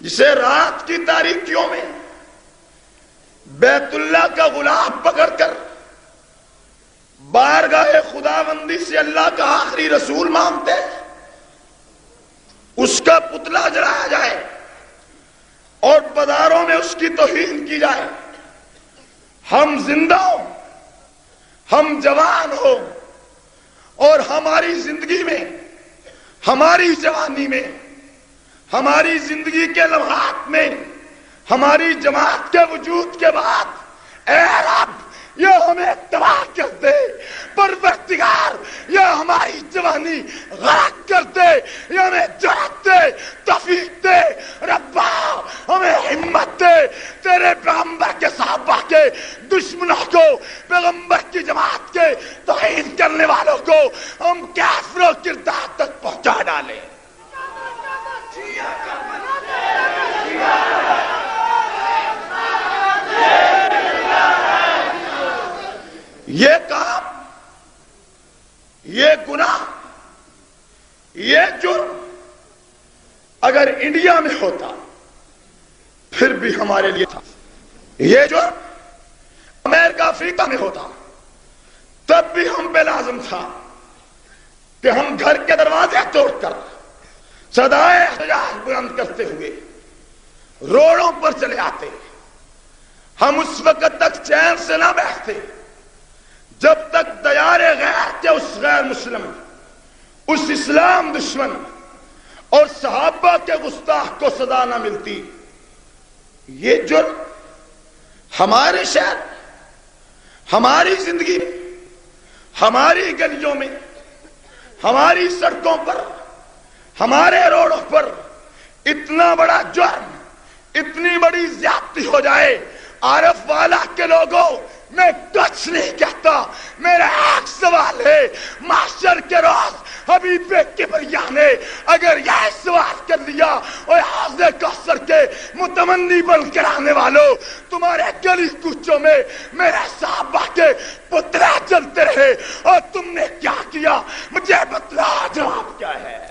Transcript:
جسے رات کی تاریکیوں میں بیت اللہ کا غلاف پکڑ کر بارگاہ خداوندی سے اللہ کا آخری رسول مانگتے، اس کا پتلا جلایا جائے اور بازاروں میں اس کی توہین کی جائے، ہم زندہ ہوں، ہم جوان ہوں، اور ہماری زندگی میں، ہماری جوانی میں، ہماری زندگی کے لمحات میں، ہماری جماعت کے وجود کے بعد اے رب یہ ہمیں تباہ کر دے، پروردگار یہ ہماری جوانی غرق کر دے، یہ ہمیں جرأت دے، توفیق دے، ربا ہمیں ہمت دے، تیرے پیغمبر کے صحابہ کے دشمنوں کو، پیغمبر کی جماعت کے توہین کرنے والوں کو ہم کافر و کردار تک پہنچا ڈالیں۔ یہ کام، یہ گناہ، یہ جرم اگر انڈیا میں ہوتا پھر بھی ہمارے لیے تھا، یہ جرم امریکہ افریقہ میں ہوتا تب بھی ہم پہ لازم تھا کہ ہم گھر کے دروازے توڑ کر صدائے احتجاج بلند کرتے ہوئے روڈوں پر چلے آتے۔ ہم اس وقت تک چین سے نہ بیٹھتے جب تک دیار غیر کے اس غیر مسلم، اس اسلام دشمن اور صحابہ کے گستاخ کو سزا نہ ملتی۔ یہ جرم ہمارے شہر، ہماری زندگی میں، ہماری گلیوں میں، ہماری سڑکوں پر، ہمارے روڈوں پر اتنا بڑا جرم، اتنی بڑی زیادتی ہو جائے، عارف والا کے لوگوں میں کچھ نہیں کہتا، میرا ایک سوال ہے، محشر کے روز حبیب کبریا نے اگر یہ سوال کر لیا، اور حوض کوثر کے متمنی بن کر آنے والوں، تمہارے گلی کوچوں میں میرے صحابہ کے پتلے جلتے رہے اور تم نے کیا کیا؟ مجھے بتلا، جواب کیا ہے؟